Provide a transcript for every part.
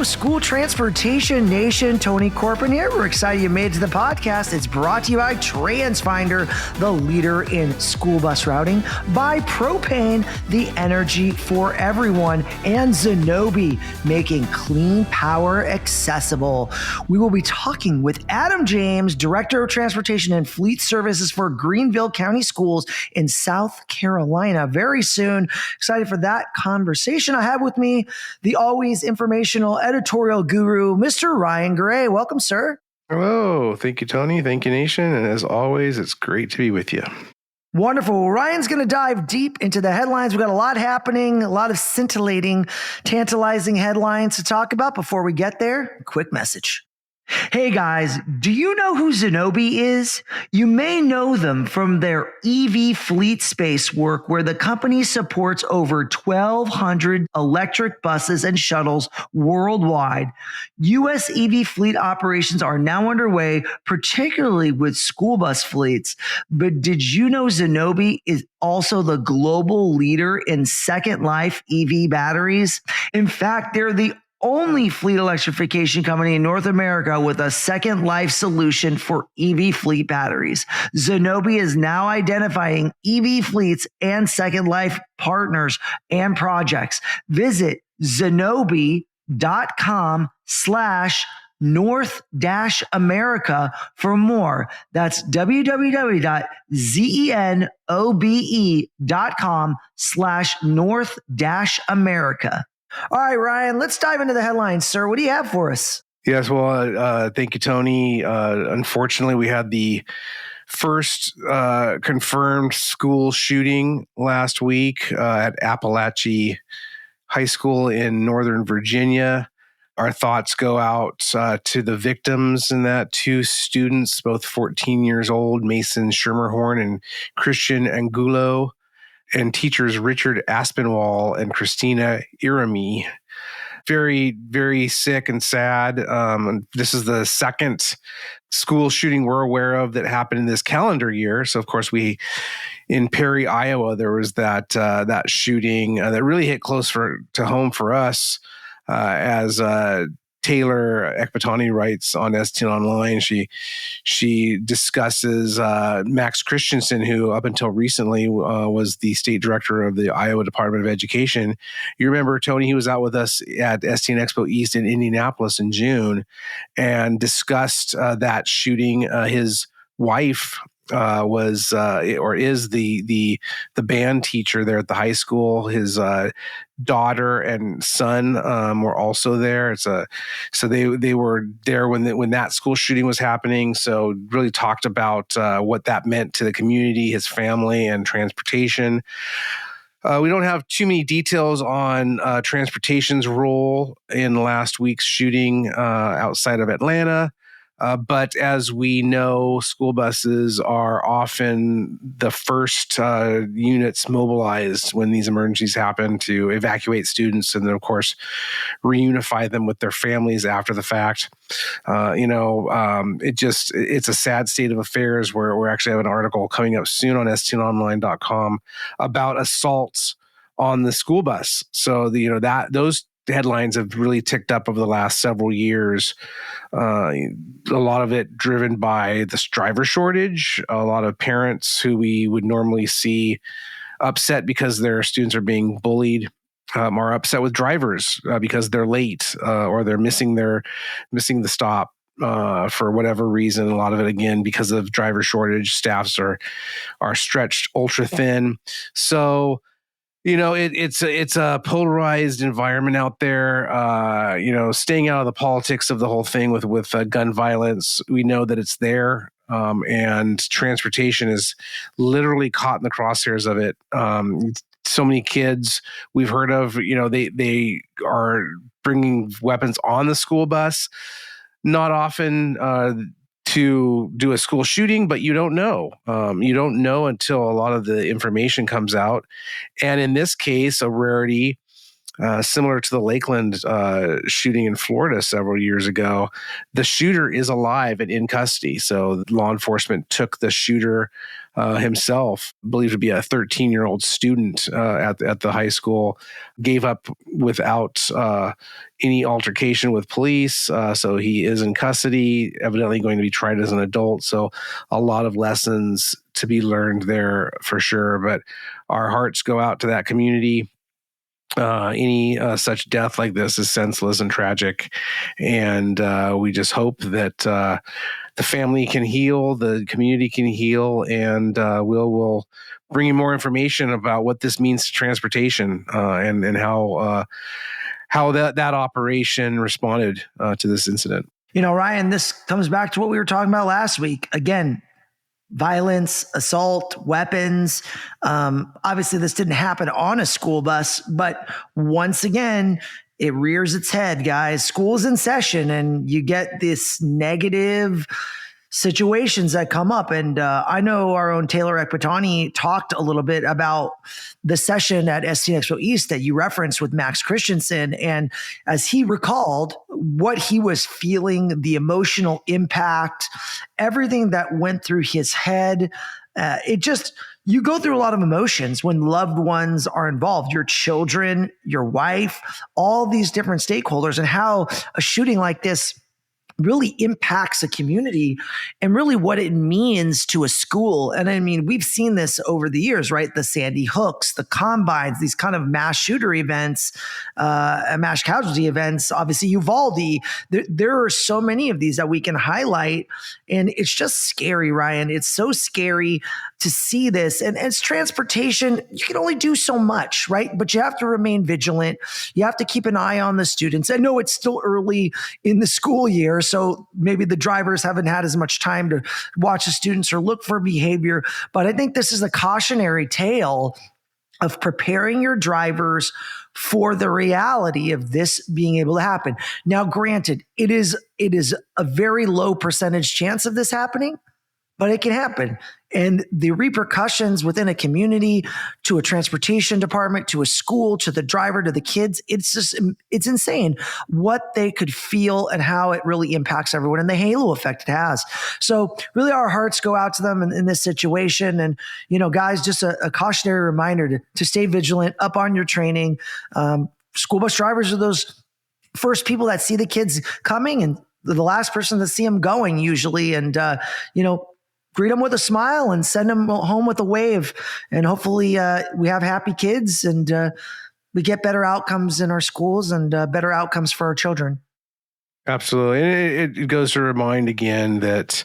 Hello, School Transportation Nation. Tony Corpin here. We're excited you made it to the podcast. It's brought to you by TransFinder, the leader in school bus routing, by Propane, the energy for everyone, and Zenobē, making clean power accessible. We will be talking with Adam James, Director of Transportation and Fleet Services for Greenville County Schools in South Carolina, very soon. Excited for that conversation. I have with me the always informational editorial guru, Mr. Ryan Gray. Welcome, sir. Hello. Thank you, Tony. Thank you, Nation. And as always, it's great to be with you. Wonderful. Well, Ryan's going to dive deep into the headlines. We've got a lot happening, a lot of scintillating, tantalizing headlines to talk about. Before we get there, a quick message. Hey guys, do you know who Zenobē is? You may know them from their EV fleet space work, where the company supports over 1,200 electric buses and shuttles worldwide. U.S. EV fleet operations are now underway, particularly with school bus fleets. But did you know Zenobē is also the global leader in Second Life EV batteries? In fact, they're the only fleet electrification company in North America with a Second Life solution for EV fleet batteries. Zenobē is now identifying EV fleets and Second Life partners and projects. Visit zenobē.com/North-America for more. That's www.zenobe.com/North-America. All right, Ryan, let's dive into the headlines, sir. What do you have for us? Yes, well, thank you, Tony. Unfortunately, we had the first confirmed school shooting last week at Appalachia High School in Northern Virginia. Our thoughts go out to the victims in that, two students, both 14 years old, Mason Schermerhorn and Christian Angulo, and teachers Richard Aspinwall and Christina Irami. Very, very sick and sad. This is the second school shooting we're aware of that happened in this calendar year. So, of course, in Perry, Iowa, there was that shooting that really hit close to home for us, as Taylor Ekbatani writes on STN Online. She discusses Max Christensen, who up until recently was the state director of the Iowa Department of Education. You remember, Tony, he was out with us at STN Expo East in Indianapolis in June and discussed that shooting. His wife is the band teacher there at the high school. His daughter and son were also there. So they were there when that school shooting was happening. So really talked about what that meant to the community, his family, and transportation. We don't have too many details on transportation's role in last week's shooting outside of Atlanta. But as we know, school buses are often the first units mobilized when these emergencies happen to evacuate students and then, of course, reunify them with their families after the fact. It's a sad state of affairs where we actually have an article coming up soon on stnonline.com about assaults on the school bus. So, those headlines have really ticked up over the last several years. A lot of it driven by this driver shortage. A lot of parents who we would normally see upset because their students are being bullied are upset with drivers because they're late or they're missing the stop for whatever reason. A lot of it, again, because of driver shortage. Staffs are stretched ultra thin. So, it's a polarized environment out there. Staying out of the politics of the whole thing with gun violence, we know that it's there, and transportation is literally caught in the crosshairs of it. So many kids we've heard of, they are bringing weapons on the school bus. Not often to do a school shooting, but you don't know. You don't know until a lot of the information comes out. And in this case, a rarity, similar to the Lakeland shooting in Florida several years ago, the shooter is alive and in custody. So law enforcement took the shooter himself, believed to be a 13-year-old student at the high school, gave up without any altercation with police. So he is in custody, evidently going to be tried as an adult. So a lot of lessons to be learned there for sure. But our hearts go out to that community. Any such death like this is senseless and tragic. And we just hope that the family can heal, the community can heal, and we'll bring you more information about what this means to transportation and how that operation responded to this incident. Ryan, this comes back to what we were talking about last week. Again, violence, assault, weapons. Obviously, this didn't happen on a school bus, but once again, it rears its head, guys. School's in session, and you get this negative situations that come up. And I know our own Taylor Ekpatani talked a little bit about the session at STN Expo East that you referenced with Max Christensen. And as he recalled what he was feeling, the impact, everything that went through his head, you go through a lot of emotions when loved ones are involved, your children, your wife, all these different stakeholders, and how a shooting like this really impacts a community and really what it means to a school. And I mean, we've seen this over the years, right? The Sandy Hooks, the Combines, these kind of mass shooter events, mass casualty events, obviously Uvalde. There are so many of these that we can highlight. And it's just scary, Ryan. It's so scary to see this. And as transportation, you can only do so much, right? But you have to remain vigilant. You have to keep an eye on the students. I know it's still early in the school year, so maybe the drivers haven't had as much time to watch the students or look for behavior. But I think this is a cautionary tale of preparing your drivers for the reality of this being able to happen. Now, granted, it is a very low percentage chance of this happening, but it can happen. And the repercussions within a community, to a transportation department, to a school, to the driver, to the kids, it's insane what they could feel and how it really impacts everyone and the halo effect it has. So really our hearts go out to them in this situation. And, guys, just a cautionary reminder to stay vigilant, up on your training. School bus drivers are those first people that see the kids coming and the last person to see them going usually. And, greet them with a smile and send them home with a wave. And hopefully we have happy kids and we get better outcomes in our schools and better outcomes for our children. Absolutely. And it goes to remind again that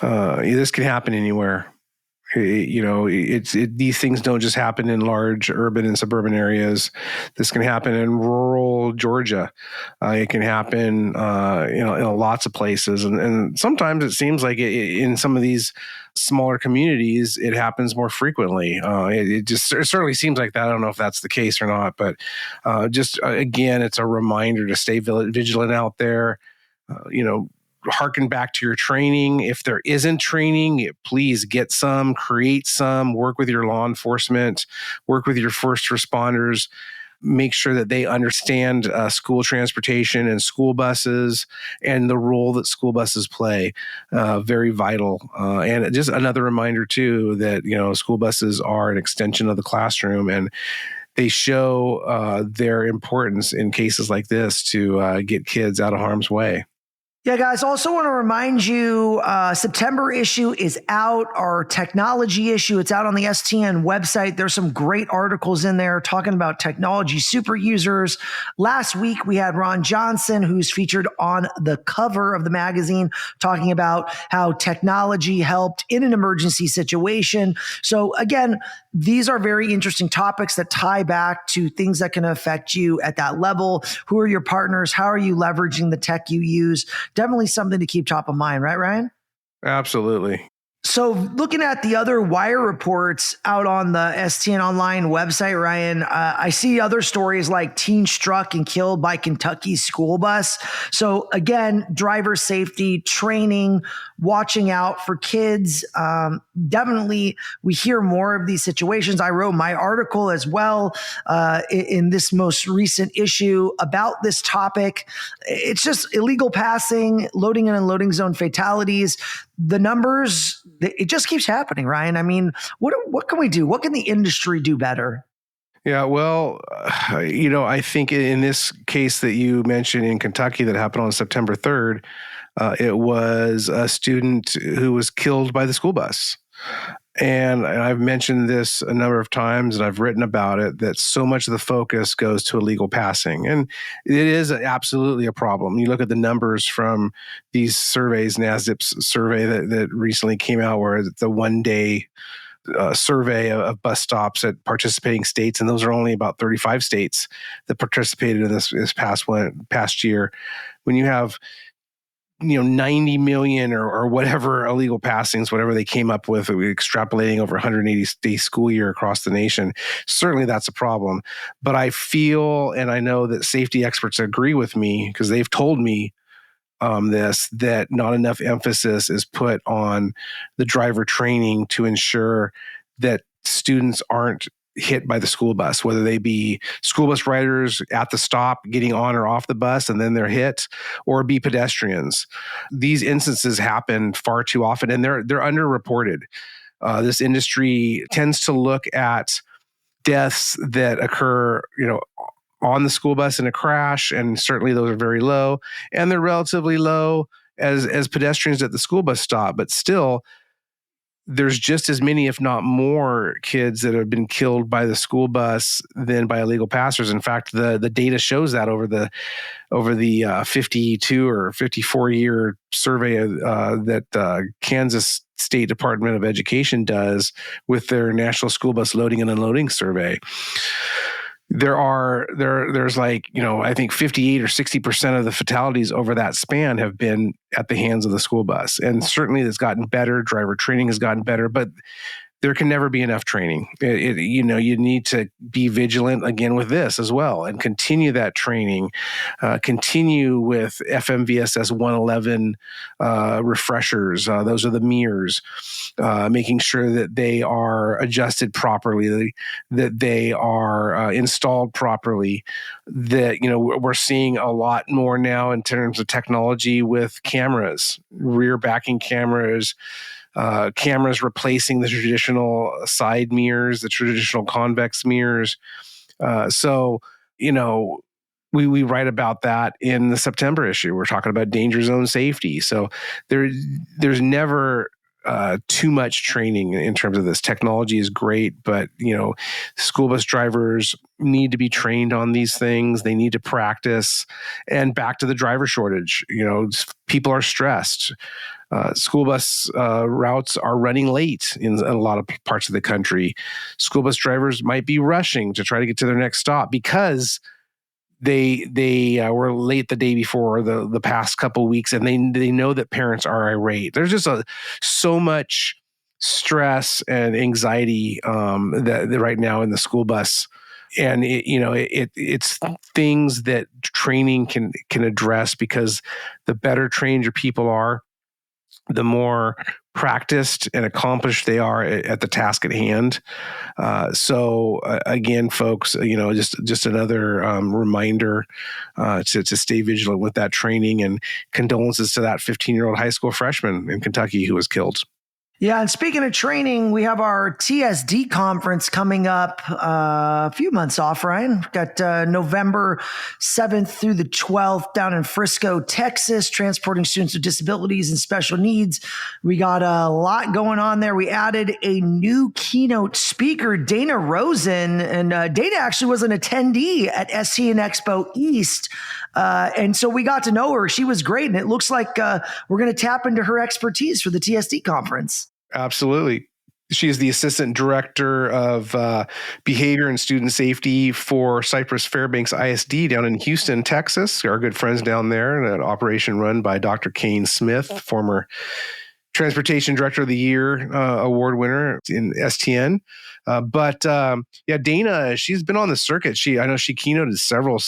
this can happen anywhere. These things don't just happen in large urban and suburban areas. This can happen in rural Georgia. It can happen, in lots of places. And sometimes it seems like in some of these smaller communities, it happens more frequently. It certainly seems like that. I don't know if that's the case or not, but again, it's a reminder to stay vigilant out there. Harken back to your training. If there isn't training, please get some, create some, work with your law enforcement, work with your first responders, make sure that they understand school transportation and school buses and the role that school buses play. Very vital. And just another reminder too, that, school buses are an extension of the classroom, and they show their importance in cases like this to get kids out of harm's way. Yeah, guys, also want to remind you, September issue is out, our technology issue. It's out on the STN website. There's some great articles in there talking about technology super users. Last week, we had Ron Johnson, who's featured on the cover of the magazine, talking about how technology helped in an emergency situation. So again, these are very interesting topics that tie back to things that can affect you at that level. Who are your partners? How are you leveraging the tech you use? Definitely something to keep top of mind, right, Ryan? Absolutely. So looking at the other wire reports out on the STN Online website, Ryan, I see other stories like teen struck and killed by Kentucky school bus. So again, driver safety, training, watching out for kids. Definitely, we hear more of these situations. I wrote my article as well in this most recent issue about this topic. It's just illegal passing, loading and unloading zone fatalities. the numbers, it just keeps happening, Ryan. I mean, what can we do? What can the industry do better? Yeah, well, I think in this case that you mentioned in Kentucky that happened on September 3rd, it was a student who was killed by the school bus. And I've mentioned this a number of times, and I've written about it, that so much of the focus goes to illegal passing. And it is absolutely a problem. You look at the numbers from these surveys, NASDIP's survey that recently came out, where the one-day survey of bus stops at participating states, and those are only about 35 states that participated in this past year. When you have 90 million or whatever illegal passings, whatever they came up with, extrapolating over 180-day school year across the nation, certainly that's a problem. But I feel, and I know that safety experts agree with me because they've told me that not enough emphasis is put on the driver training to ensure that students aren't hit by the school bus, whether they be school bus riders at the stop getting on or off the bus and then they're hit, or be pedestrians. These instances happen far too often, and they're underreported. This industry tends to look at deaths that occur, on the school bus in a crash, and certainly those are very low, and they're relatively low as pedestrians at the school bus stop. But still, there's just as many, if not more, kids that have been killed by the school bus than by illegal passers. In fact, the data shows that over the 52 or 54 year survey that Kansas State Department of Education does with their National School Bus Loading and Unloading Survey. There's I think 58 or 60% of the fatalities over that span have been at the hands of the school bus. And certainly it's gotten better. Driver training has gotten better, but there can never be enough training. You need to be vigilant again with this as well and continue that training, continue with FMVSS 111 refreshers. Those are the mirrors, making sure that they are adjusted properly, that they are installed properly, that, we're seeing a lot more now in terms of technology with cameras, rear backing cameras, cameras replacing the traditional side mirrors, the traditional convex mirrors. We write about that in the September issue. We're talking about danger zone safety. So there's never too much training in terms of this. Technology is great, but school bus drivers need to be trained on these things. They need to practice. And back to the driver shortage, people are stressed. School bus routes are running late in a lot of parts of the country. School bus drivers might be rushing to try to get to their next stop because they were late the day before, the past couple of weeks, and they know that parents are irate. There's just so much stress and anxiety that right now in the school bus. And it's things that training can address, because the better trained your people are, the more practiced and accomplished they are at the task at hand. So again, folks, just another reminder to stay vigilant with that training, and condolences to that 15-year-old high school freshman in Kentucky who was killed. Yeah, and speaking of training, we have our TSD conference coming up a few months off, Ryan. We've got November 7th through the 12th down in Frisco, Texas, transporting students with disabilities and special needs. We got a lot going on there. We added a new keynote speaker, Dana Rosen, and Dana actually was an attendee at STN Expo East. And so we got to know her. She was great. And it looks like we're going to tap into her expertise for the TSD conference. Absolutely. She is the Assistant Director of Behavior and Student Safety for Cypress Fairbanks ISD down in Houston, Texas. Our good friends down there, an operation run by Dr. Kane Smith, former Transportation Director of the Year award winner in STN. But Dana, she's been on the circuit. I know she keynoted several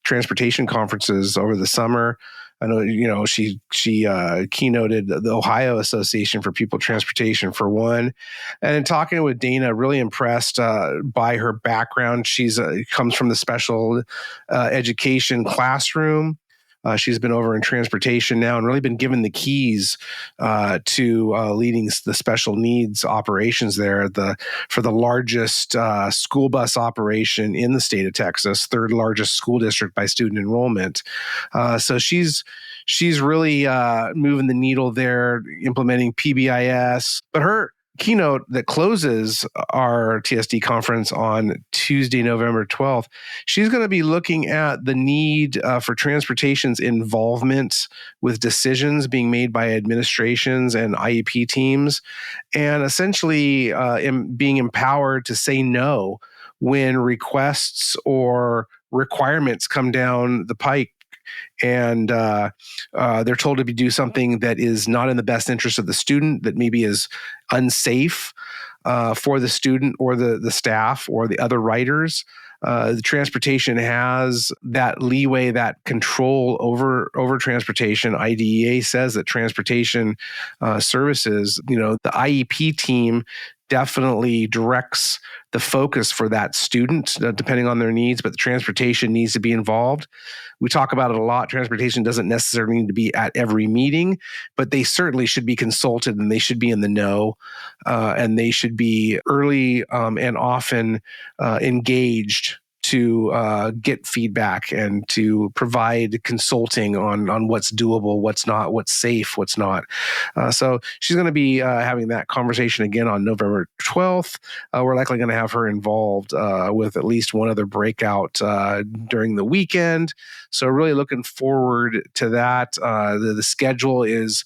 transportation conferences over the summer. I know, she keynoted the Ohio Association for People Transportation for one. And in talking with Dana, really impressed by her background. She's comes from the special education classroom, She's been over in transportation now and really been given the keys to leading the special needs operations there for the largest school bus operation in the state of Texas, third largest school district by student enrollment. So she's really moving the needle there, implementing PBIS. But her keynote that closes our TSD conference on Tuesday, November 12th, she's going to be looking at the need for transportation's involvement with decisions being made by administrations and IEP teams, and essentially being empowered to say no when requests or requirements come down the pike and they're told to do something that is not in the best interest of the student, that maybe is unsafe for the student or the staff or the other writers. The transportation has that leeway, that control over transportation. IDEA says that transportation services, the IEP team definitely directs the focus for that student, depending on their needs, but the transportation needs to be involved. We talk about it a lot. Transportation doesn't necessarily need to be at every meeting, but they certainly should be consulted and they should be in the know, and they should be early and often engaged to get feedback and to provide consulting on what's doable, what's not, what's safe, what's not. So she's going to be having that conversation again on November 12th. We're likely going to have her involved with at least one other breakout during the weekend. So really looking forward to that. The schedule is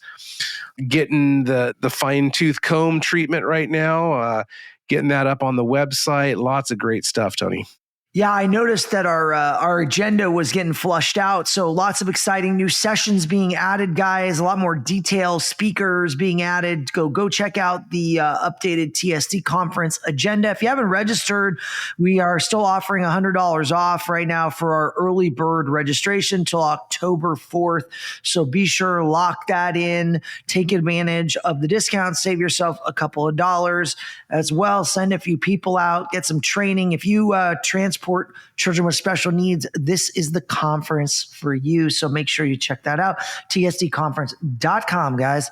getting the fine-tooth comb treatment right now, getting that up on the website. Lots of great stuff, Tony. Yeah, I noticed that our agenda was getting flushed out. So lots of exciting new sessions being added, guys. A lot more detailed speakers being added. Go check out the updated TSD conference agenda. If you haven't registered, we are still offering $100 off right now for our early bird registration till October 4th. So be sure to lock that in. Take advantage of the discount. Save yourself a couple of dollars as well. Send a few people out. Get some training. If you transport children with special needs, this is the conference for you. So make sure you check that out. tsdconference.com, guys.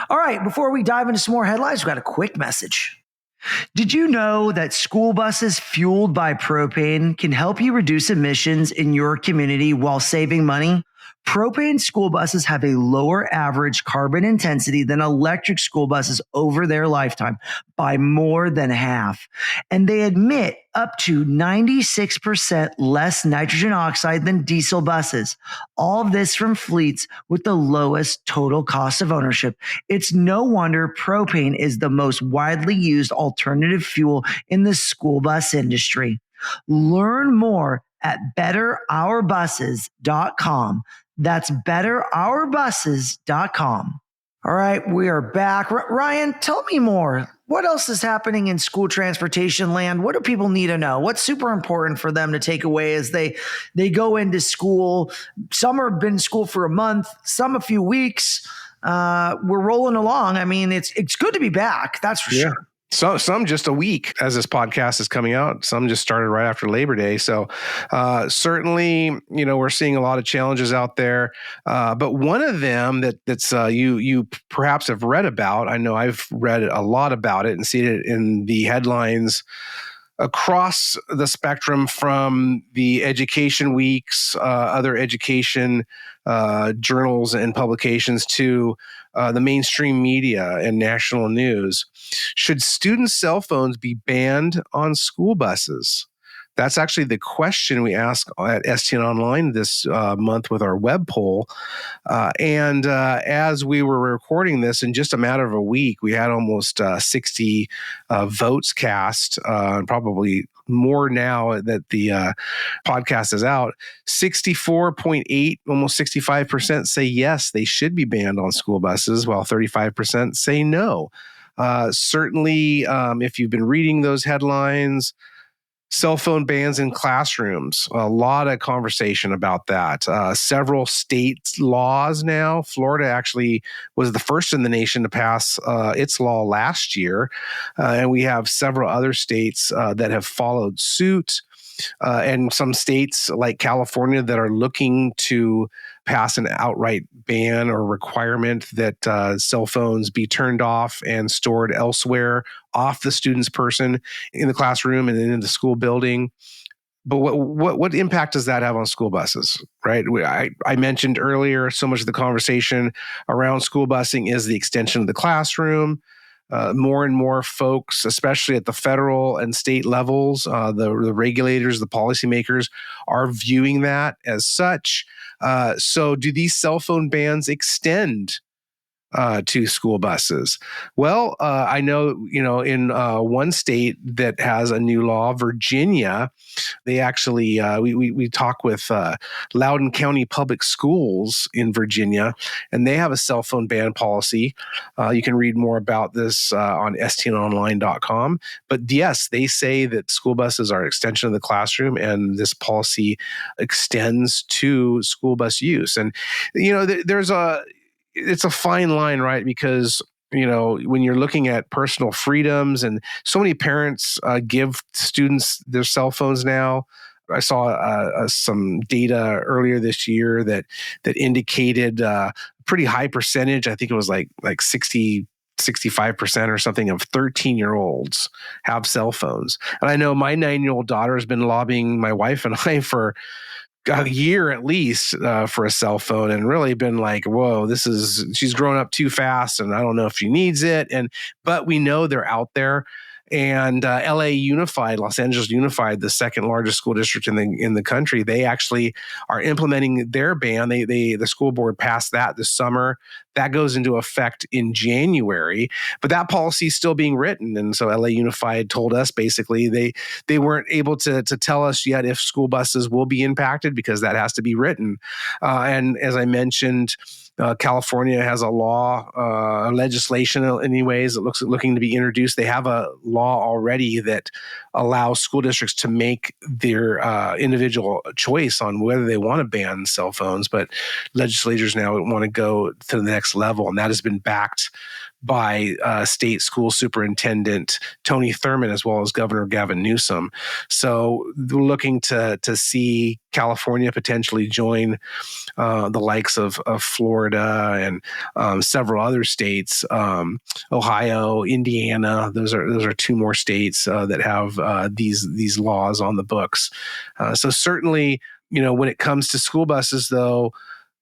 All right, before we dive into some more headlines, we've got a quick message. Did you know that school buses fueled by propane can help you reduce emissions in your community while saving money? Propane school buses have a lower average carbon intensity than electric school buses over their lifetime by more than half. And they emit up to 96% less nitrogen oxide than diesel buses. All of this from fleets with the lowest total cost of ownership. It's no wonder propane is the most widely used alternative fuel in the school bus industry. Learn more at betterourbuses.com. That's betterourbuses.com. All right, we are back. Ryan, tell me more. What else is happening in school transportation land? What do people need to know? What's super important for them to take away as they go into school? Some have been in school for a month, some a few weeks. We're rolling along. I mean, it's good to be back. That's for sure. So some just a week as this podcast is coming out. Some just started right after Labor Day. So certainly, we're seeing a lot of challenges out there. But one of them that's you perhaps have read about. I know I've read a lot about it and seen it in the headlines across the spectrum, from the education weeks, other education journals and publications, to the mainstream media and national news. Should students' cell phones be banned on school buses? That's actually the question we asked at STN Online this month with our web poll. And as we were recording this, in just a matter of a week, we had almost 60 votes cast, and probably more now that the podcast is out. 64.8, almost 65% say yes, they should be banned on school buses, while 35% say no. Certainly, if you've been reading those headlines, cell phone bans in classrooms, a lot of conversation about that. Several state laws now. Florida actually was the first in the nation to pass its law last year. And we have several other states that have followed suit. and some states like California that are looking to pass an outright ban or requirement that cell phones be turned off and stored elsewhere off the student's person in the classroom and in the school building. But what impact does that have on school buses, right? I mentioned earlier, so much of the conversation around school busing is the extension of the classroom. More and more folks, especially at the federal and state levels, the regulators, the policymakers, are viewing that as such. So do these cell phone bans extend to school buses? Well, I know, in one state that has a new law, Virginia, they actually, we talk with Loudoun County Public Schools in Virginia, and they have a cell phone ban policy. You can read more about this on stnonline.com. But yes, they say that school buses are an extension of the classroom, and this policy extends to school bus use. And, it's a fine line, right? Because, when you're looking at personal freedoms, and so many parents give students their cell phones now. I saw some data earlier this year that indicated a pretty high percentage. I think it was like 65% or something of 13-year-olds have cell phones. And I know my 9-year-old daughter has been lobbying my wife and I for a year at least for a cell phone, and really been like, whoa, she's grown up too fast, and I don't know if she needs it. But we know they're out there. And Los Angeles Unified, the second largest school district in the country, they actually are implementing their ban. The school board passed that this summer. That goes into effect in January, but that policy is still being written. And so LA Unified told us basically they weren't able to tell us yet if school buses will be impacted, because that has to be written. And as I mentioned, California has a law, legislation anyways, that looking to be introduced. They have a law already that allows school districts to make their individual choice on whether they want to ban cell phones, but legislators now want to go to the next level, and that has been backed by state school superintendent Tony Thurmond, as well as Governor Gavin Newsom. So we're looking to see California potentially join the likes of Florida and several other states, Ohio, Indiana. Those are two more states that have these laws on the books. So certainly, when it comes to school buses, though,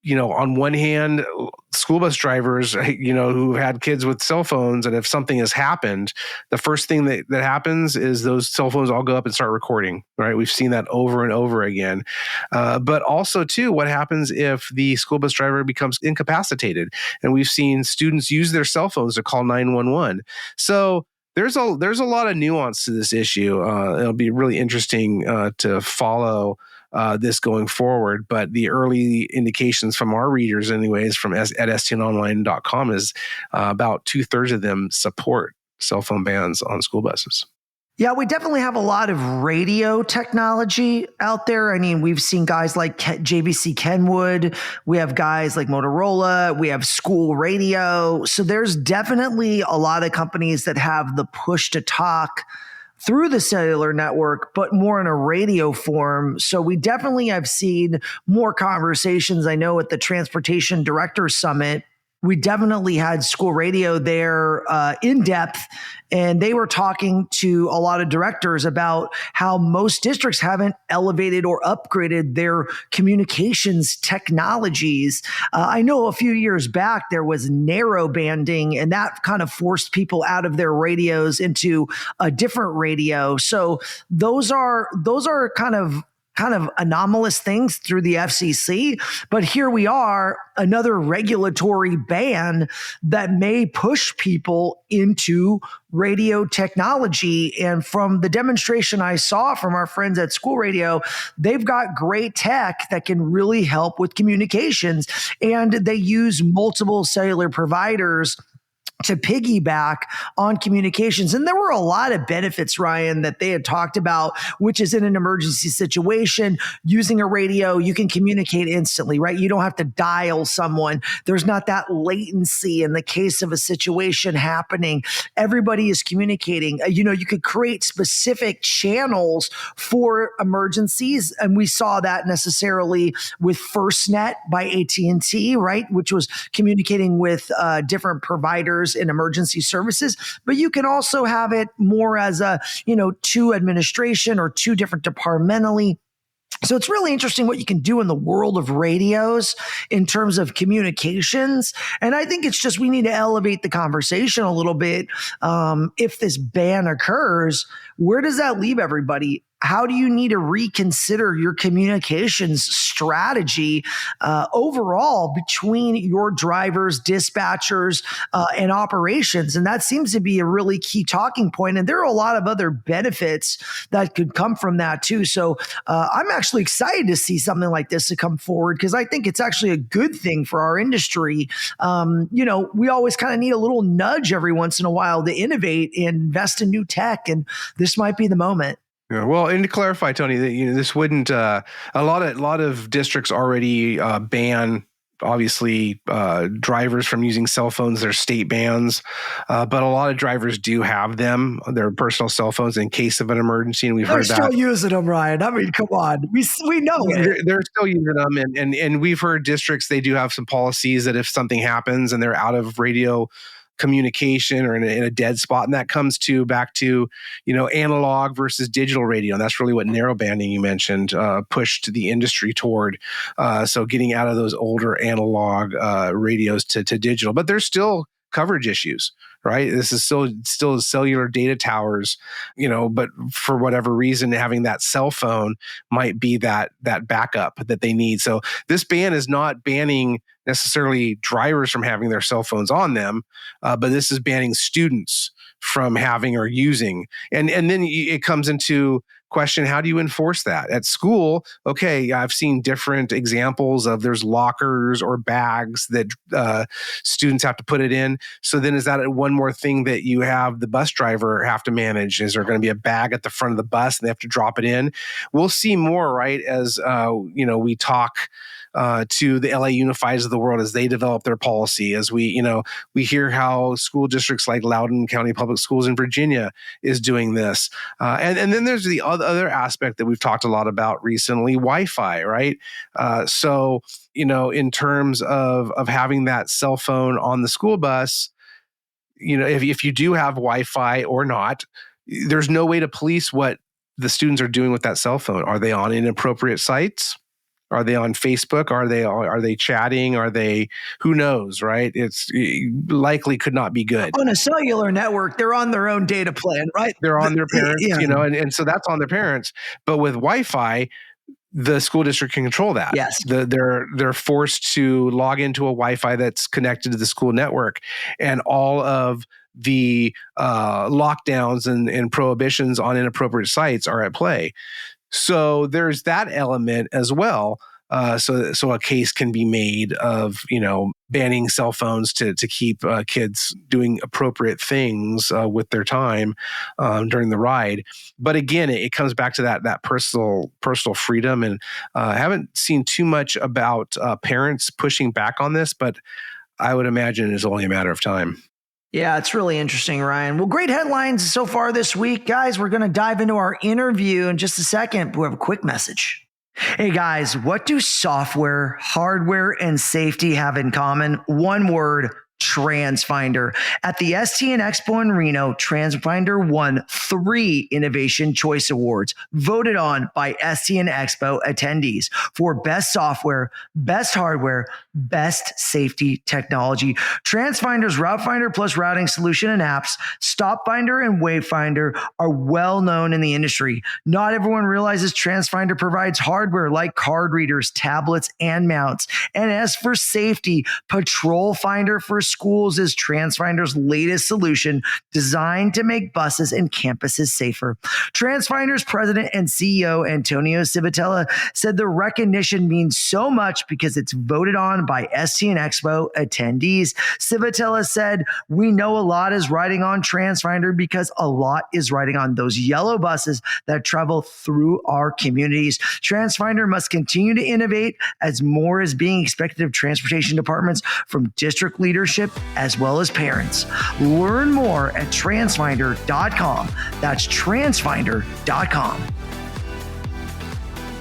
on one hand, school bus drivers, who had kids with cell phones, and if something has happened, the first thing that happens is those cell phones all go up and start recording, right? We've seen that over and over again. But also, too, what happens if the school bus driver becomes incapacitated? And we've seen students use their cell phones to call 911. So there's a lot of nuance to this issue. It'll be really interesting to follow this going forward, but the early indications from our readers, anyways, at stnonline.com, is about 2/3 of them support cell phone bans on school buses. Yeah, we definitely have a lot of radio technology out there. I mean, we've seen guys like JVC Kenwood. We have guys like Motorola. We have school radio. So there's definitely a lot of companies that have the push to talk through the cellular network, but more in a radio form. So we definitely have seen more conversations. I know at the Transportation Directors Summit, we definitely had school radio there in depth, and they were talking to a lot of directors about how most districts haven't elevated or upgraded their communications technologies. I know a few years back there was narrow banding, and that kind of forced people out of their radios into a different radio. So those are kind of anomalous things through the FCC. But here we are, another regulatory ban that may push people into radio technology. And from the demonstration I saw from our friends at School Radio, they've got great tech that can really help with communications. And they use multiple cellular providers to piggyback on communications. And there were a lot of benefits, Ryan, that they had talked about, which is in an emergency situation, using a radio, you can communicate instantly, right? You don't have to dial someone. There's not that latency in the case of a situation happening. Everybody is communicating. You could create specific channels for emergencies. And we saw that necessarily with FirstNet by AT&T, right? Which was communicating with different providers in emergency services, but you can also have it more as a, to administration or two different departmentally. So it's really interesting what you can do in the world of radios in terms of communications. And I think it's just we need to elevate the conversation a little bit. If this ban occurs, where does that leave everybody? How do you need to reconsider your communications strategy overall between your drivers, dispatchers, and operations? And that seems to be a really key talking point. And there are a lot of other benefits that could come from that too. So I'm actually excited to see something like this to come forward because I think it's actually a good thing for our industry. We always kind of need a little nudge every once in a while to innovate and invest in new tech. And this might be the moment. Yeah, well, and to clarify, Tony, that this wouldn't. A lot of districts already ban, obviously, drivers from using cell phones. There's state bans, but a lot of drivers do have them, their personal cell phones, in case of an emergency. And They're still using them, Ryan. I mean, come on, we know it. They're still using them, and we've heard districts, they do have some policies that if something happens and they're out of radio communication or in a dead spot, and that comes back to analog versus digital radio, and that's really what narrowbanding you mentioned pushed the industry toward. So getting out of those older analog radios to digital, but there's still coverage issues, right? This is still cellular data towers, but for whatever reason, having that cell phone might be that backup that they need. So this ban is not banning necessarily drivers from having their cell phones on them, but this is banning students from having or using. And then it comes into question, how do you enforce that at school? Okay, I've seen different examples of there's lockers or bags that students have to put it in. So then is that one more thing that you have the bus driver have to manage? Is there going to be a bag at the front of the bus and they have to drop it in? We'll see more, right, as we talk to the LA Unifieds of the world as they develop their policy, as we hear how school districts like Loudoun County Public Schools in Virginia is doing this. And then there's the other aspect that we've talked a lot about recently, Wi-Fi, right? So, in terms of having that cell phone on the school bus, if you do have Wi-Fi or not, there's no way to police what the students are doing with that cell phone. Are they on inappropriate sites? Are they on Facebook? Are they chatting? Are they, who knows, right? It's likely could not be good. On a cellular network, they're on their own data plan, right? They're on their parents, and so that's on their parents. But with Wi-Fi, the school district can control that. Yes. They're forced to log into a Wi-Fi that's connected to the school network, and all of the lockdowns and prohibitions on inappropriate sites are at play. So there's that element as well. So a case can be made of, banning cell phones to keep kids doing appropriate things with their time during the ride. But again, it comes back to that personal freedom. And I haven't seen too much about parents pushing back on this, but I would imagine it's only a matter of time. Yeah, it's really interesting, Ryan. Well, great headlines so far this week. Guys, we're going to dive into our interview in just a second. We have a quick message. Hey guys, what do software, hardware, and safety have in common? One word: TransFinder. At the STN Expo in Reno, TransFinder won 3 Innovation Choice Awards, voted on by STN Expo attendees for best software, best hardware, best safety technology. TransFinder's Route Finder plus routing solution and apps, Stop Finder and Wayfinder, are well known in the industry. Not everyone realizes TransFinder provides hardware like card readers, tablets, and mounts. And as for safety, Patrol Finder for Schools is TransFinder's latest solution designed to make buses and campuses safer. TransFinder's president and CEO, Antonio Civitella, said the recognition means so much because it's voted on by STN Expo attendees. Civitella said, "We know a lot is riding on TransFinder because a lot is riding on those yellow buses that travel through our communities. TransFinder must continue to innovate as more is being expected of transportation departments from district leadership as well as parents." Learn more at transfinder.com. That's transfinder.com.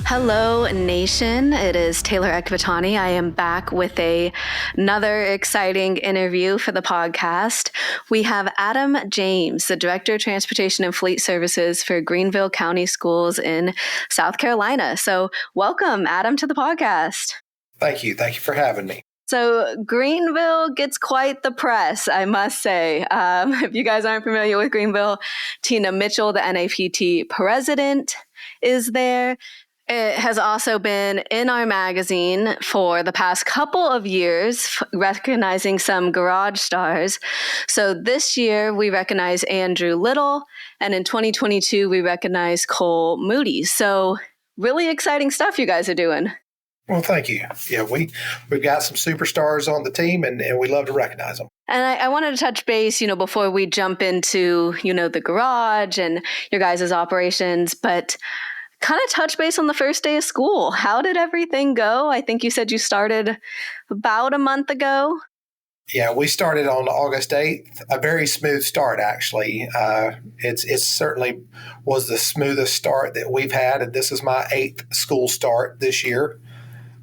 Hello, nation. It is Taylor Ekvatani. I am back with another exciting interview for the podcast. We have Adam James, the Director of Transportation and Fleet Services for Greenville County Schools in South Carolina. So welcome, Adam, to the podcast. Thank you. Thank you for having me. So Greenville gets quite the press, I must say. If you guys aren't familiar with Greenville, Tina Mitchell, the NAPT president, is there. It has also been in our magazine for the past couple of years, recognizing some Garage Stars. So this year we recognize Andrew Little, and in 2022 we recognize Cole Moody. So really exciting stuff you guys are doing. Well, thank you. Yeah, we've got some superstars on the team, and we love to recognize them. And I wanted to touch base, before we jump into, the garage and your guys' operations, but kind of touch base on the first day of school. How did everything go? I think you said you started about a month ago. Yeah, we started on August 8th, a very smooth start, actually. It certainly was the smoothest start that we've had, and this is my 8th school start this year.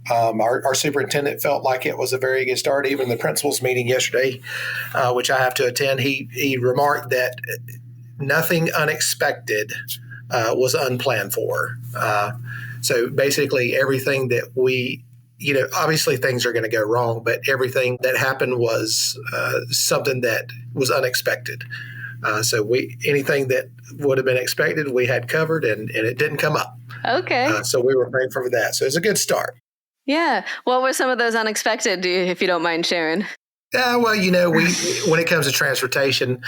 Our superintendent felt like it was a very good start. Even the principal's meeting yesterday, which I have to attend, he remarked that nothing unexpected was unplanned for. So basically everything that obviously things are going to go wrong, but everything that happened was something that was unexpected. So anything that would have been expected, we had covered, and it didn't come up. Okay. So we were praying for that. So it's a good start. Yeah. What were some of those unexpected, if you don't mind sharing? Well, when it comes to transportation,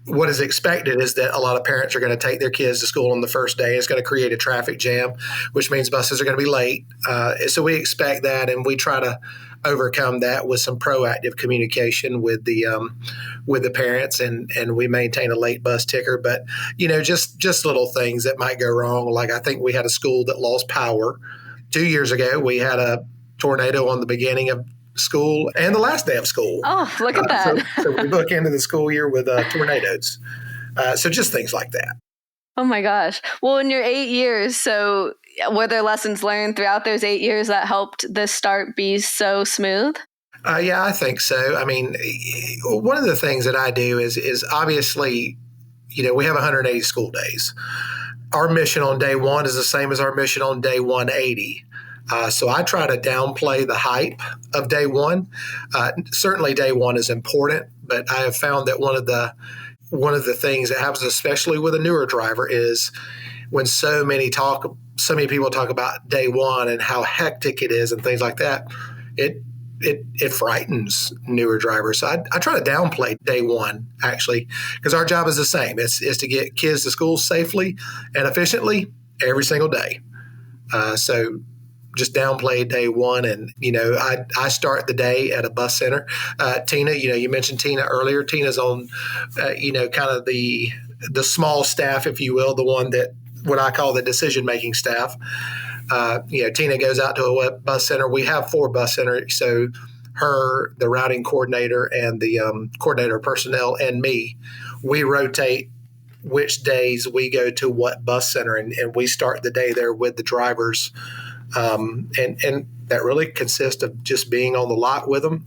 what is expected is that a lot of parents are going to take their kids to school on the first day. It's going to create a traffic jam, which means buses are going to be late. So we expect that, and we try to overcome that with some proactive communication with the parents, and we maintain a late bus ticker. But just little things that might go wrong. Like I think we had a school that lost power 2 years ago. We had a tornado on the beginning of school and the last day of school. Oh, look at that. So we book into the school year with tornadoes. So just things like that. Oh my gosh. Well, in your 8 years, so were there lessons learned throughout those 8 years that helped this start be so smooth? Yeah, I think so. I mean, one of the things that I do is obviously, we have 180 school days. Our mission on day one is the same as our mission on day 180. So I try to downplay the hype of day one. Certainly day one is important, but I have found that one of the things that happens, especially with a newer driver, is when so many people talk about day one and how hectic it is and things like that, it frightens newer drivers. So I try to downplay day one, actually, because our job is the same. It's to get kids to school safely and efficiently every single day. So just downplay day one. And, I start the day at a bus center. Tina, you mentioned Tina earlier. Tina's on, kind of the small staff, if you will, the one that what I call the decision-making staff. Tina goes out to a bus center. We have 4 bus centers. So her, the routing coordinator, and the coordinator of personnel, and me, we rotate which days we go to what bus center, and we start the day there with the drivers. And that really consists of just being on the lot with them,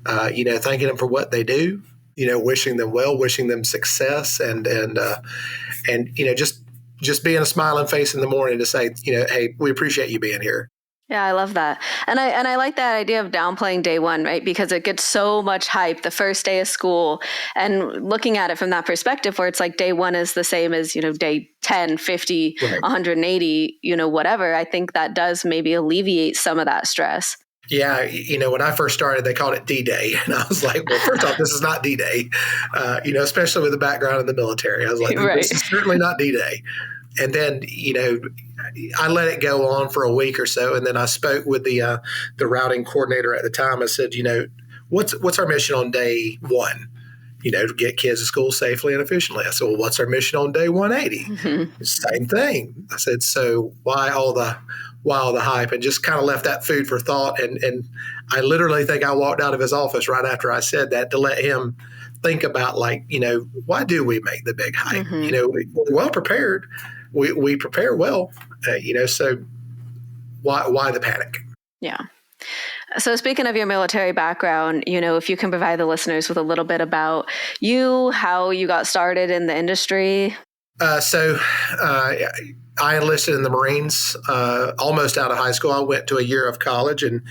thanking them for what they do, wishing them well, wishing them success, and just being a smiling face in the morning to say, hey, we appreciate you being here. Yeah, I love that. And I like that idea of downplaying day one, right? Because it gets so much hype the first day of school, and looking at it from that perspective where it's like day one is the same as, day 10, 50, right. 180, whatever. I think that does maybe alleviate some of that stress. Yeah, when I first started, they called it D-Day. And I was like, well, first off, this is not D-Day, especially with the background in the military. I was like, Right. this is certainly not D-Day. And then, I let it go on for a week or so. And then I spoke with the routing coordinator at the time. I said, what's our mission on day one? To get kids to school safely and efficiently. I said, well, what's our mission on day 180? Mm-hmm. Same thing. I said, so why all the hype? And just kind of left that food for thought. And I literally think I walked out of his office right after I said that to let him think about, why do we make the big hype? Mm-hmm. We're well prepared. We prepare well, so why the panic? Yeah. So speaking of your military background, if you can provide the listeners with a little bit about you, how you got started in the industry. I enlisted in the Marines almost out of high school. I went to a year of college and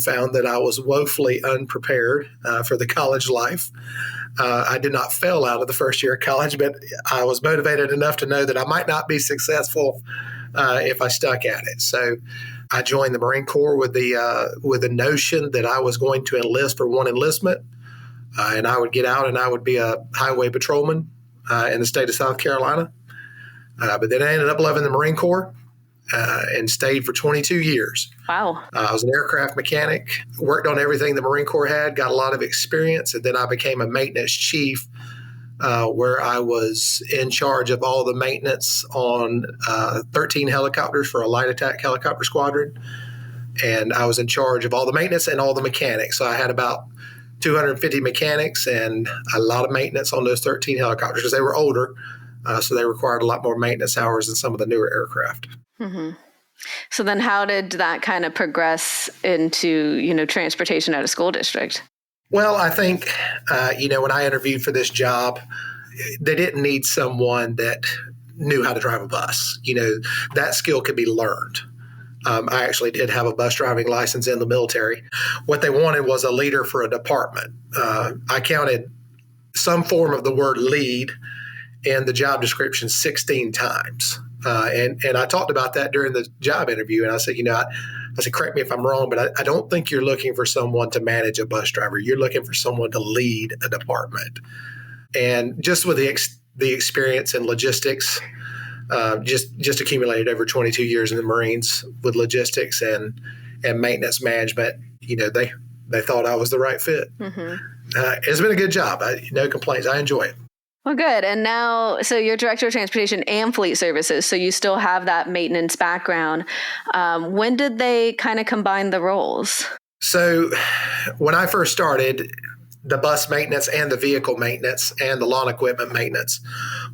found that I was woefully unprepared for the college life. I did not fail out of the first year of college, but I was motivated enough to know that I might not be successful if I stuck at it. So I joined the Marine Corps with the notion that I was going to enlist for one enlistment, and I would get out and I would be a highway patrolman in the state of South Carolina. But then I ended up loving the Marine Corps and stayed for 22 years. Wow. I was an aircraft mechanic, worked on everything the Marine Corps had, got a lot of experience, and then I became a maintenance chief where I was in charge of all the maintenance on 13 helicopters for a light attack helicopter squadron. And I was in charge of all the maintenance and all the mechanics. So I had about 250 mechanics and a lot of maintenance on those 13 helicopters because they were older. So they required a lot more maintenance hours than some of the newer aircraft. Mm-hmm. So then how did that kind of progress into, transportation at a school district? Well, I think, when I interviewed for this job, they didn't need someone that knew how to drive a bus. That skill could be learned. I actually did have a bus driving license in the military. What they wanted was a leader for a department. I counted some form of the word lead in the job description 16 times. And I talked about that during the job interview. And I said, I said, correct me if I'm wrong, but I don't think you're looking for someone to manage a bus driver. You're looking for someone to lead a department. And just with the experience in logistics, just accumulated over 22 years in the Marines with logistics and maintenance management, they thought I was the right fit. Mm-hmm. It's been a good job. No complaints. I enjoy it. Well, good. And now, so you're director of transportation and fleet services, so you still have that maintenance background. When did they kind of combine the roles? So when I first started, the bus maintenance and the vehicle maintenance and the lawn equipment maintenance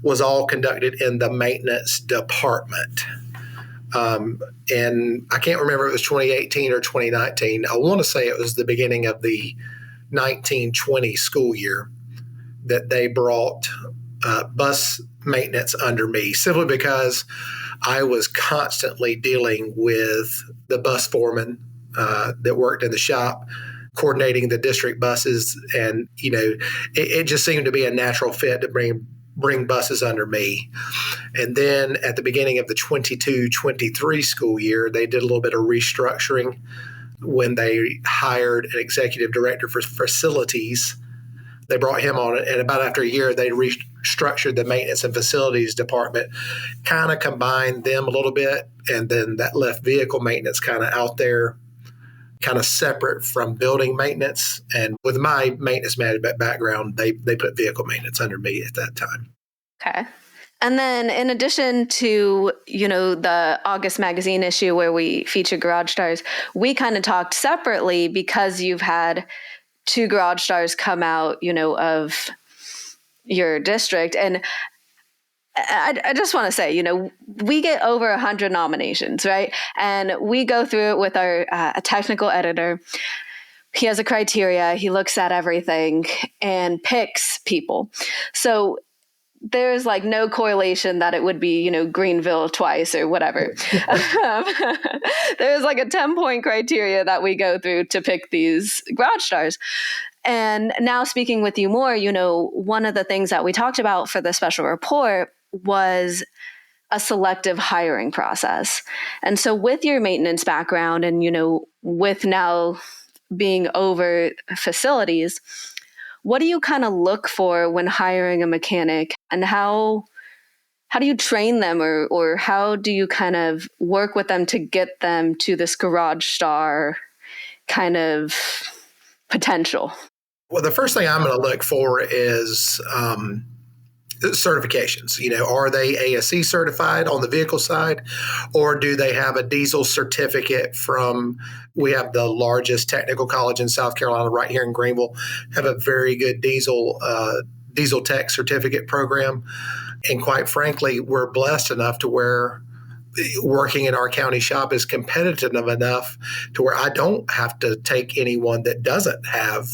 was all conducted in the maintenance department. And I can't remember if it was 2018 or 2019. I want to say it was the beginning of the 1920 school year that they brought bus maintenance under me, simply because I was constantly dealing with the bus foreman that worked in the shop, coordinating the district buses. And, it just seemed to be a natural fit to bring buses under me. And then at the beginning of the 22-23 school year, they did a little bit of restructuring when they hired an executive director for facilities. They brought him on, and about after a year, they restructured the maintenance and facilities department, kind of combined them a little bit, and then that left vehicle maintenance kind of out there, kind of separate from building maintenance. And with my maintenance management background, they put vehicle maintenance under me at that time. Okay. And then in addition to, the August magazine issue where we feature Garage Stars, we kind of talked separately because you've had 2 Garage Stars come out, of your district. And I just want to say, we get over 100 nominations, right? And we go through it with our a technical editor. He has a criteria. He looks at everything and picks people. So there's no correlation that it would be, Greenville twice or whatever. There's a 10-point criteria that we go through to pick these Garage Stars. And now speaking with you more, one of the things that we talked about for the special report was a selective hiring process. And so with your maintenance background and, with now being over facilities, what do you kind of look for when hiring a mechanic, and how do you train them, or how do you kind of work with them to get them to this garage star kind of potential? Well, the first thing I'm going to look for is certifications. Are they ASE certified on the vehicle side, or do they have a diesel certificate we have the largest technical college in South Carolina right here in Greenville, have a very good diesel tech certificate program. And quite frankly, we're blessed enough to where working in our county shop is competitive enough to where I don't have to take anyone that doesn't have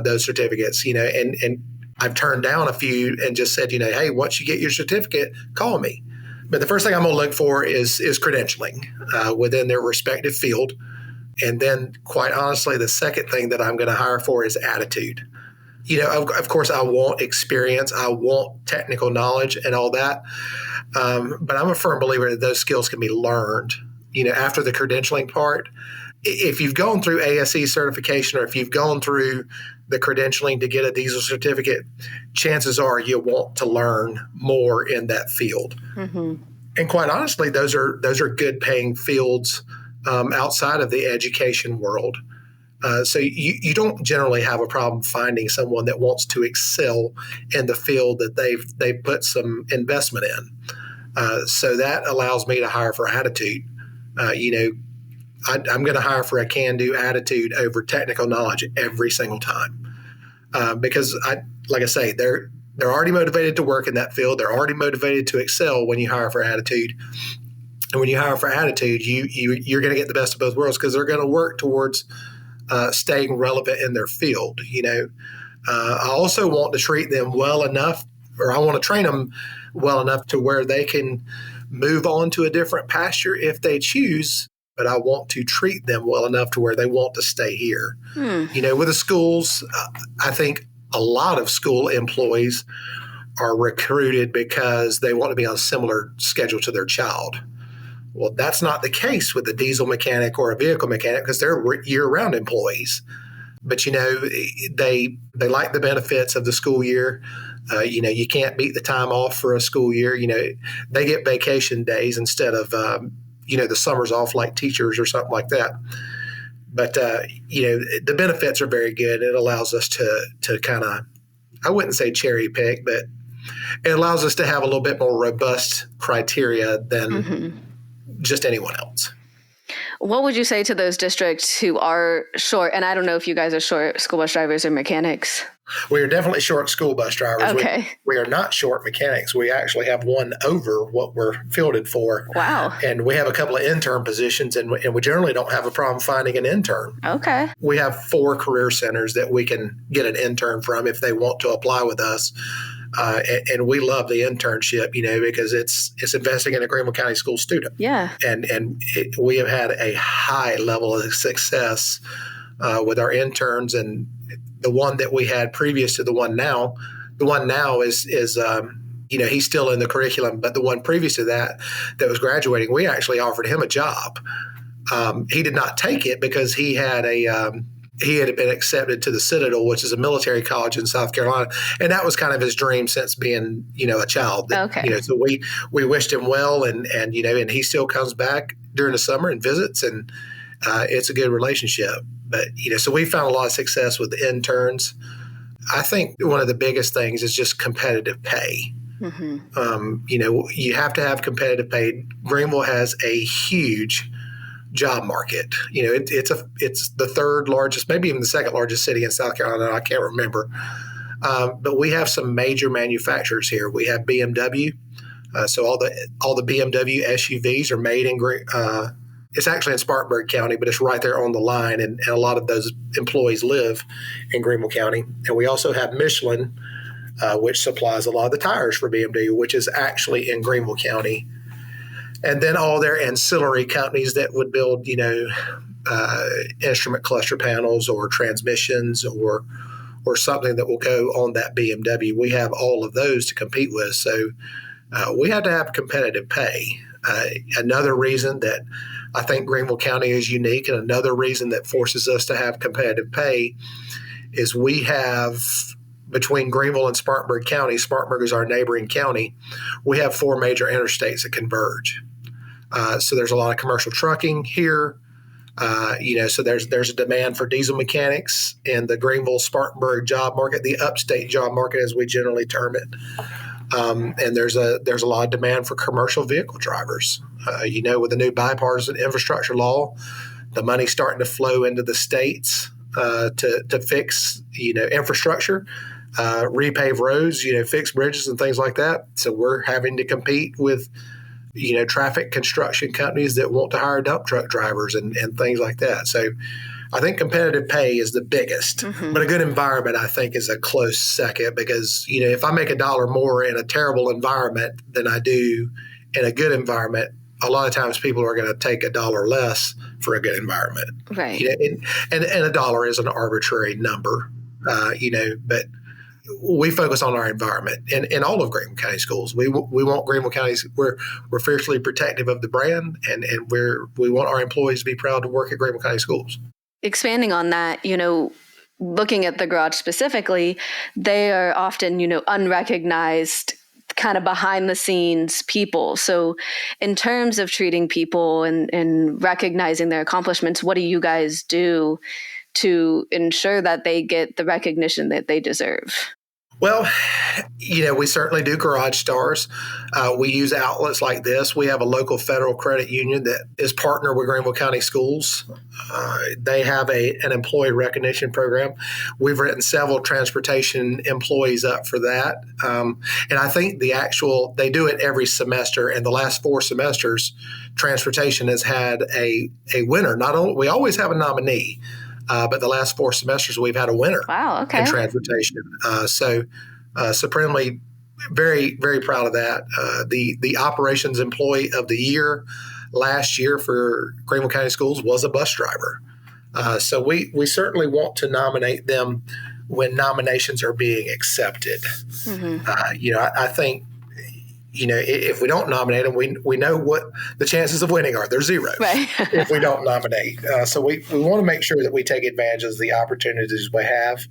those certificates, and I've turned down a few and just said, hey, once you get your certificate, call me. But the first thing I'm going to look for is credentialing within their respective field. And then, quite honestly, the second thing that I'm going to hire for is attitude. Of course, I want experience. I want technical knowledge and all that. But I'm a firm believer that those skills can be learned, after the credentialing part. If you've gone through ASE certification, or if you've gone through the credentialing to get a diesel certificate, chances are you want to learn more in that field. Mm-hmm. And quite honestly, those are good paying fields outside of the education world. So you don't generally have a problem finding someone that wants to excel in the field that they've put some investment in. So that allows me to hire for attitude. I'm going to hire for a can-do attitude over technical knowledge every single time, because like I say, they're already motivated to work in that field. They're already motivated to excel when you hire for attitude. And when you hire for attitude, you're going to get the best of both worlds, because they're going to work towards staying relevant in their field. I also want to treat them well enough, or I want to train them well enough to where they can move on to a different pasture if they choose. But I want to treat them well enough to where they want to stay here. With the schools, I think a lot of school employees are recruited because they want to be on a similar schedule to their child. Well, that's not the case with a diesel mechanic or a vehicle mechanic, because they're year-round employees. But, they like the benefits of the school year. You can't beat the time off for a school year. They get vacation days instead of the summer's off like teachers or something like that. But, the benefits are very good. It allows us to kind of, I wouldn't say cherry pick, but it allows us to have a little bit more robust criteria than just anyone else. What would you say to those districts who are short? And I don't know if you guys are short school bus drivers or mechanics. We are definitely short school bus drivers. Okay. We are not short mechanics. We actually have one over what we're fielded for. Wow. And we have a couple of intern positions, and we generally don't have a problem finding an intern. Okay. We have 4 career centers that we can get an intern from if they want to apply with us. And we love the internship, because it's investing in a Greenville County school student. Yeah. And we have had a high level of success with our interns, and the one that we had previous to the one now is he's still in the curriculum, but the one previous to that was graduating, we actually offered him a job. He did not take it because he had been accepted to the Citadel, which is a military college in South Carolina. And that was kind of his dream since being, a child. Okay. So we wished him well, and he still comes back during the summer and visits, and it's a good relationship. But, so we found a lot of success with the interns. I think one of the biggest things is just competitive pay. Mm-hmm. You have to have competitive pay. Greenville has a huge job market. It's the third largest, maybe even the second largest city in South Carolina. I can't remember. But we have some major manufacturers here. We have BMW. So all the BMW SUVs are made in it's actually in Spartanburg County, but it's right there on the line. And a lot of those employees live in Greenville County. And we also have Michelin, which supplies a lot of the tires for BMW, which is actually in Greenville County. And then all their ancillary companies that would build, instrument cluster panels or transmissions or something that will go on that BMW. We have all of those to compete with. So we have to have competitive pay. Another reason that I think Greenville County is unique, and another reason that forces us to have competitive pay, is we have, between Greenville and Spartanburg County, Spartanburg is our neighboring county, we have 4 major interstates that converge. So there's a lot of commercial trucking here. So there's a demand for diesel mechanics in the Greenville-Spartanburg job market, the upstate job market as we generally term it. And there's a lot of demand for commercial vehicle drivers. With the new bipartisan infrastructure law, the money's starting to flow into the states to fix infrastructure, repave roads, fix bridges and things like that. So we're having to compete with traffic construction companies that want to hire dump truck drivers and things like that. So I think competitive pay is the biggest, but a good environment, I think, is a close second, because, if I make $1 more in a terrible environment than I do in a good environment, a lot of times people are going to take $1 less for a good environment. Right. And $1 is an arbitrary number, but we focus on our environment in all of Greenville County Schools. We want Greenville County, we're fiercely protective of the brand, and we want our employees to be proud to work at Greenville County Schools. Expanding on that, looking at the garage specifically, they are often, unrecognized, kind of behind the scenes people. So in terms of treating people and recognizing their accomplishments, what do you guys do to ensure that they get the recognition that they deserve? Well, we certainly do Garage Stars. We use outlets like this. We have a local federal credit union that is partnered with Greenville County Schools. They have an employee recognition program. We've written several transportation employees up for that. And I think they do it every semester. And the last 4 semesters, transportation has had a winner. Not only, we always have a nominee, but the last 4 semesters, we've had a winner. Wow, okay. In transportation. So supremely, very, very proud of that. The Operations Employee of the Year last year for Greenville County Schools was a bus driver. So we certainly want to nominate them when nominations are being accepted. I think, if we don't nominate them, we know what the chances of winning are. They're 0 right. if we don't nominate. So we want to make sure that we take advantage of the opportunities we have.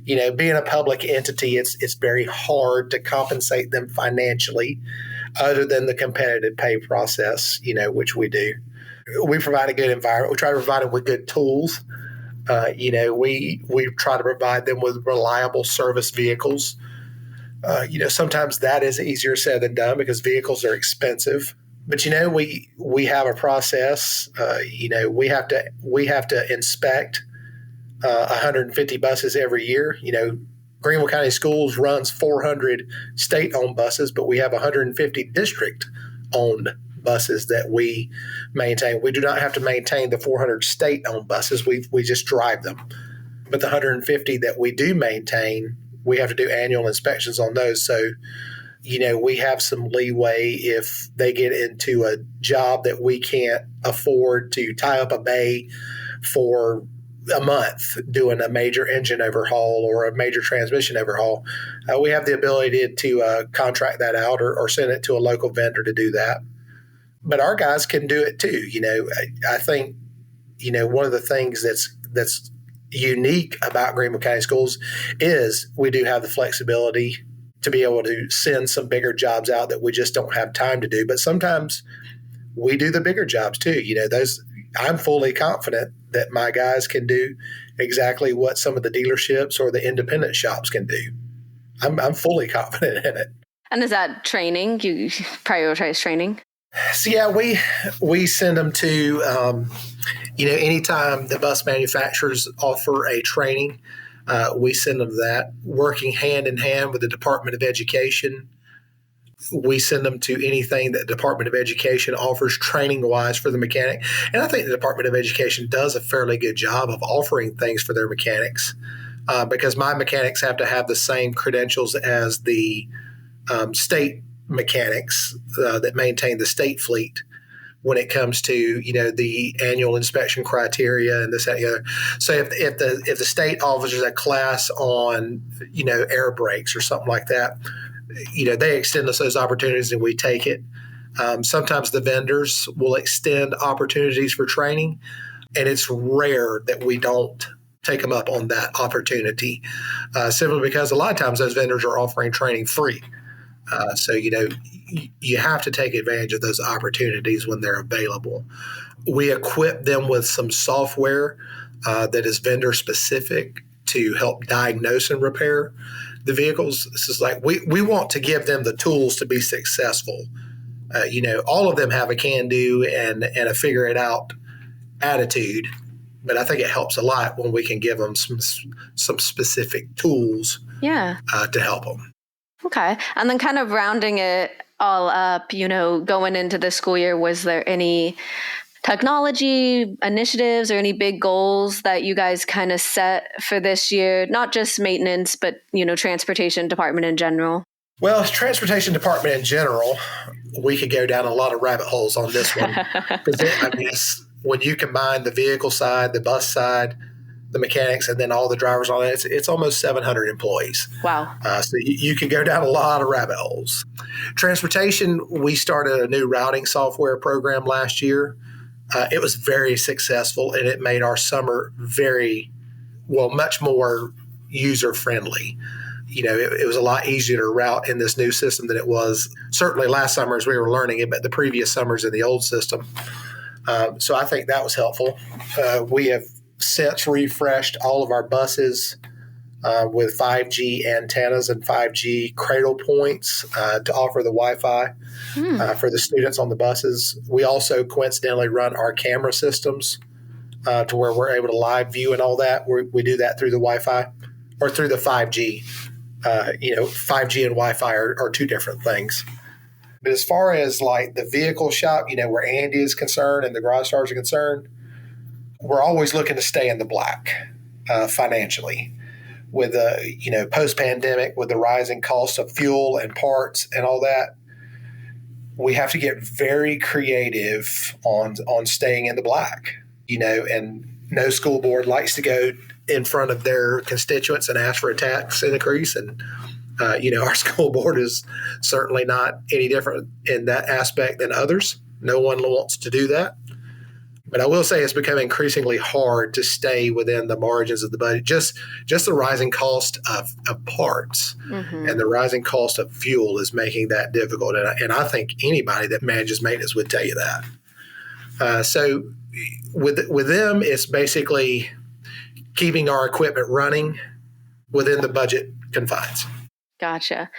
Being a public entity, it's very hard to compensate them financially other than the competitive pay process, which we do. We provide a good environment. We try to provide them with good tools. We try to provide them with reliable service vehicles. Sometimes that is easier said than done because vehicles are expensive. But we have a process. We have to inspect 150 buses every year. Greenville County Schools runs 400 state-owned buses, but we have 150 district-owned buses that we maintain. We do not have to maintain the 400 state-owned buses. We just drive them. But the 150 that we do maintain, we have to do annual inspections on those. So, we have some leeway if they get into a job that we can't afford to tie up a bay for a month doing a major engine overhaul or a major transmission overhaul. We have the ability to contract that out or send it to a local vendor to do that. But our guys can do it too. I think, one of the things that's unique about Greenville County Schools is we do have the flexibility to be able to send some bigger jobs out that we just don't have time to do. But sometimes we do the bigger jobs too. I'm fully confident that my guys can do exactly what some of the dealerships or the independent shops can do. I'm fully confident in it. And is that training? You prioritize training? So yeah, we send them to, anytime the bus manufacturers offer a training, we send them that, working hand in hand with the Department of Education. We send them to anything that the Department of Education offers training-wise for the mechanic. And I think the Department of Education does a fairly good job of offering things for their mechanics because my mechanics have to have the same credentials as the state mechanics that maintain the state fleet when it comes to, the annual inspection criteria and this, that, and the other. So if the state offers a class on, air brakes or something like that, they extend us those opportunities and we take it. Sometimes the vendors will extend opportunities for training, and it's rare that we don't take them up on that opportunity, simply because a lot of times those vendors are offering training free. So you have to take advantage of those opportunities when they're available. We equip them with some software that is vendor specific to help diagnose and repair the vehicles. This is like we want to give them the tools to be successful. All of them have a can-do and a figure-it-out attitude, but I think it helps a lot when we can give them some specific tools to help them. Okay. And then kind of rounding it all up, going into the school year, was there any technology initiatives or any big goals that you guys kind of set for this year? Not just maintenance, but, transportation department in general. Well, transportation department in general, we could go down a lot of rabbit holes on this one. When you combine the vehicle side, the bus side, the mechanics, and then all the drivers on it, it's almost 700 employees. Wow. So you could go down a lot of rabbit holes. Transportation, we started a new routing software program last year. It was very successful, and it made our summer much more user-friendly. It was a lot easier to route in this new system than it was certainly last summer as we were learning it, but the previous summers in the old system. So I think that was helpful. We have since refreshed all of our buses with 5G antennas and 5G cradle points to offer the Wi-Fi for the students on the buses. We also coincidentally run our camera systems to where we're able to live view and all that. We do that through the Wi-Fi or through the 5G. 5G and Wi-Fi are two different things. But as far as like the vehicle shop, where Andy is concerned and the Garage Stars are concerned, we're always looking to stay in the black financially. With the post-pandemic, with the rising cost of fuel and parts and all that, we have to get very creative on staying in the black. And no school board likes to go in front of their constituents and ask for a tax increase. And, our school board is certainly not any different in that aspect than others. No one wants to do that. But I will say it's become increasingly hard to stay within the margins of the budget. Just the rising cost of parts and the rising cost of fuel is making that difficult. And I think anybody that manages maintenance would tell you that. So with them, it's basically keeping our equipment running within the budget confines. Gotcha.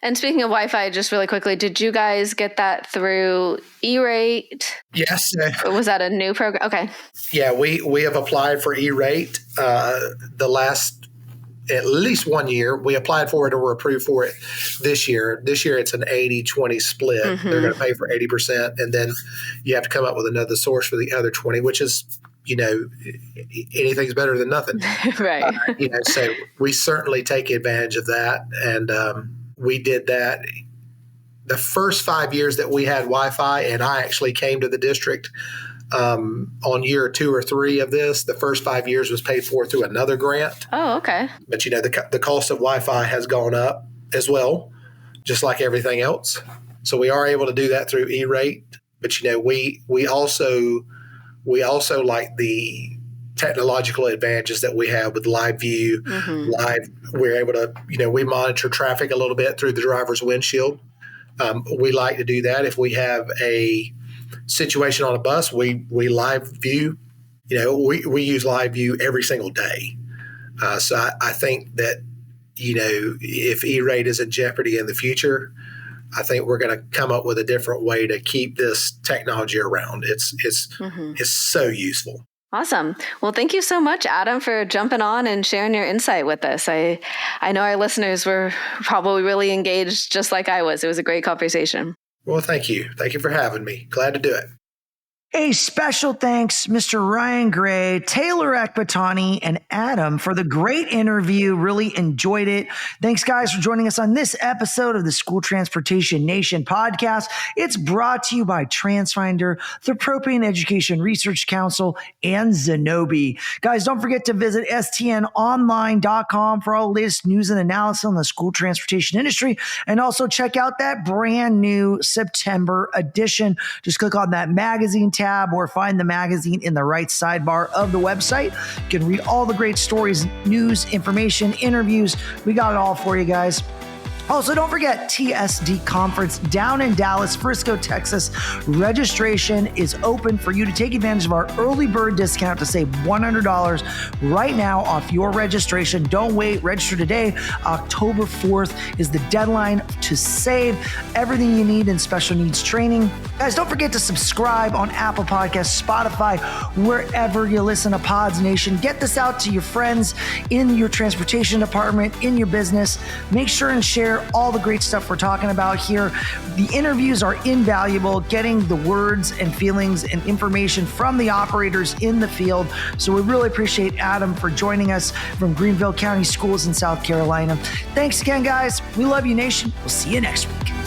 And speaking of Wi-Fi, just really quickly, did you guys get that through E-Rate? Yes. Or was that a new program? Okay. Yeah, we have applied for E-Rate the last at least 1 year. We applied for it and were approved for it this year. This year it's an 80-20 split. They're going to pay for 80%, and then you have to come up with another source for the other 20, which is anything's better than nothing. Right. So we certainly take advantage of that. And we did that the first 5 years that we had Wi-Fi, and I actually came to the district on year 2 or 3 of this. The first 5 years was paid for through another grant. Oh, okay. But, the cost of Wi-Fi has gone up as well, just like everything else. So we are able to do that through E-Rate. But, we also like the technological advantages that we have with live view. We're able to, we monitor traffic a little bit through the driver's windshield. We like to do that. If we have a situation on a bus, we live view. We use live view every single day. So I think that, if E-Rate is in jeopardy in the future, I think we're going to come up with a different way to keep this technology around. It's so useful. Awesome. Well, thank you so much, Adam, for jumping on and sharing your insight with us. I know our listeners were probably really engaged, just like I was. It was a great conversation. Well, thank you. Thank you for having me. Glad to do it. A special thanks, Mr. Ryan Gray, Taylor Ekbatani, and Adam for the great interview. Really enjoyed it. Thanks, guys, for joining us on this episode of the School Transportation Nation podcast. It's brought to you by TransFinder, the Propane Education Research Council, and Zenobi. Guys, don't forget to visit stnonline.com for all the latest news and analysis on the school transportation industry. And also check out that brand new September edition. Just click on that magazine tab or find the magazine in the right sidebar of the website. You can read all the great stories, news, information, interviews. We got it all for you guys. Also, don't forget TSD Conference down in Dallas, Frisco, Texas. Registration is open for you to take advantage of our early bird discount to save $100 right now off your registration. Don't wait. Register today. October 4th is the deadline to save everything you need in special needs training. Guys, don't forget to subscribe on Apple Podcasts, Spotify, wherever you listen to Pods Nation. Get this out to your friends in your transportation department, in your business. Make sure and share all the great stuff we're talking about here. The interviews are invaluable, getting the words and feelings and information from the operators in the field. So we really appreciate Adam for joining us from Greenville County Schools in South Carolina. Thanks again, guys. We love you, Nation. We'll see you next week.